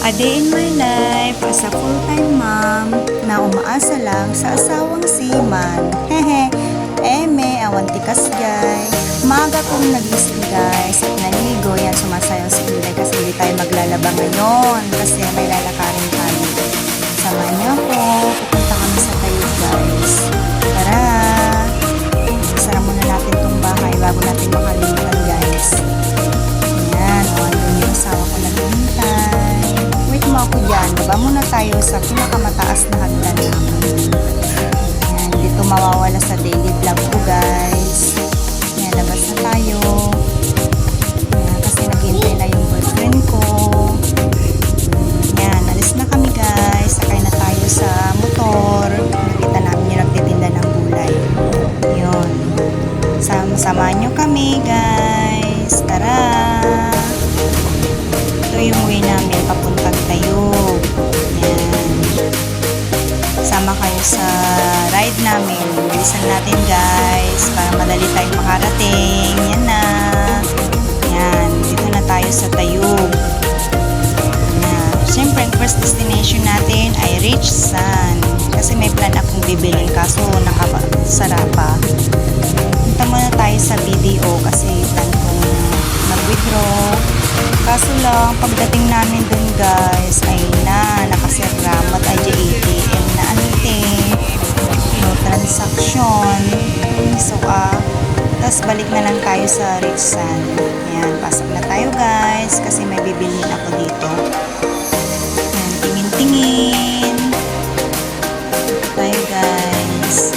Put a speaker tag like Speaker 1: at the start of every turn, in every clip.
Speaker 1: A day in my life as a full-time mom na umaasa lang sa asawang seaman. Hehe, eme, awan tikas guys. Maga kong nagising guys at naligo. Yan, sumasayaw si Inday kasi hindi tayo maglalaba ngayon kasi may lalakarin tayo. Samahan niyo ako, pupunta kami sa tayo guys. Tara! Sara muna natin tong bahay bago natin makalimutan guys. Yan, doon yung asawa ko naghihintay. Wait mo ako dyan. Baba muna tayo sa pinakamataas na hagdan namin. Yan, dito mawawala sa daily vlog ko guys. Yan, labas na tayo. Yan, kasi naghihintay na yung boyfriend ko. Yan, alis na kami guys. Sakay na tayo sa motor. Nakita namin yung nagtitinda ng gulay. Yun. Samahan nyo kami guys. Tara! Ito yung way namin papuntang Tayug. Yan. Sama kayo sa ride namin. Bilisan natin guys para madali tayong makarating. Yan na. Yan. Dito na tayo sa Tayug. Yan. Siyempre, ang first destination natin ay Rich Sun. Kasi may plan akong bibilin kaso nakasara pa. Punta muna tayo sa BDO kasi plan kong mag-withdraw. Kaso lang, pagdating namin dun guys, ay nakasira. Mat-adya ATM na anything. No transaction. So, tas balik na lang tayo sa Rich Sun. Ayan, pasok na tayo guys kasi may bibilin ako dito. Ayan, tingin-tingin. Tayo guys.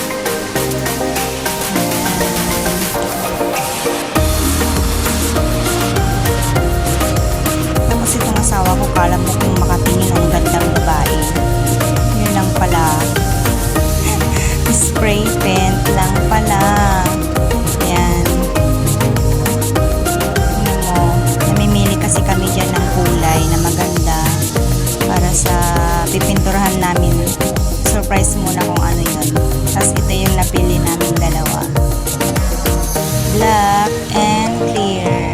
Speaker 1: Asawa ko, kala mo kung makatingin ang gandang babae. Yun lang pala. Spray paint lang pala. Ayan. Ano mo, namimili kasi kami dyan ng kulay na maganda para sa pipinturahan namin. Surprise muna kung ano yun. Tapos ito yung napili namin dalawa. Black and clear.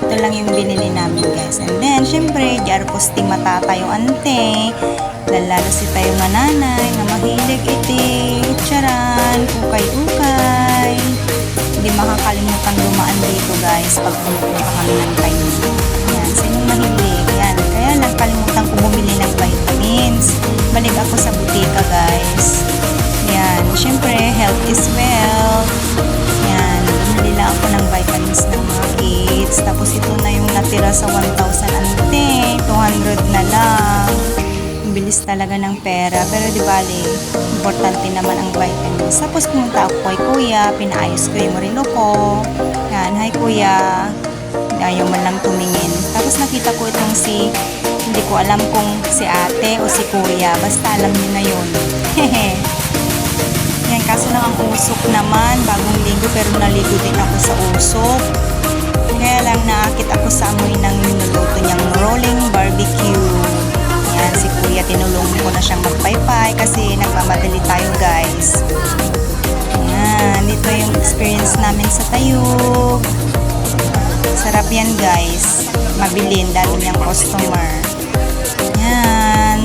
Speaker 1: Ito lang yung binili namin guys. And then, syempre, Jarcos ti mata tayo ante. Lalalo si tayo nga nanay nga mahilig iti. Charan, ukay-ukay. Hindi makakalimutan dumaan dito guys pag pumupunta kami ng tayo. Yan, sinong mahilig? Yan, kaya lang kalimutan ko bumili ng vitamins. Balik ako sa butika guys. Yan, syempre, health is wealth. Yan, bumili lang ako ng vitamins ng mga kids. Tapos ito na yung natira sa 1,000 ante. 200 na lang. Bilis talaga ng pera. Pero di bali, importante naman ang vitamins. Tapos pumunta ako kay kuya. Pinaayos ko yung relo ko. Yan, hi kuya. Ayaw man lang tumingin. Tapos nakita ko itong hindi ko alam kung si ate o si kuya. Basta alam niyo na yun. Hehe. Yan, kaso lang ang usok naman, bagong ligo pero naligo din ako sa usok. Kaya lang naakit ako sa amoy ng niluluto niyang rolling barbecue. Yan, si kuya tinulungan ko na siyang magpaypay kasi nagmamadali tayo guys. Yan, dito yung experience namin sa Tayug. Sarap yan guys. Mabilin, dami niyang customer. Yan.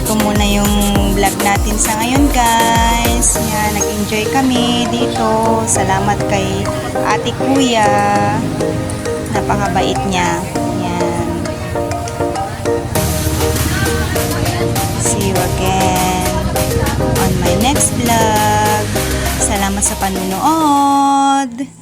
Speaker 1: Ito muna yung vlog natin sa ngayon guys. Yan, nag-enjoy kami dito. Salamat kay ate kuya. Napakabait niya. Yan. See you again on my next vlog. Salamat sa panunood.